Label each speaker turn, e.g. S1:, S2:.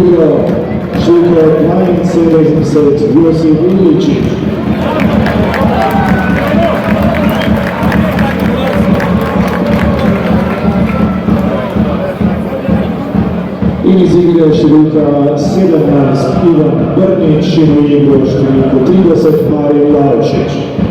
S1: igrao številka 72 Josip Iličić. In iz igre številka 17 Ivan Brnič in v igro številko 30 Marij Lavčič.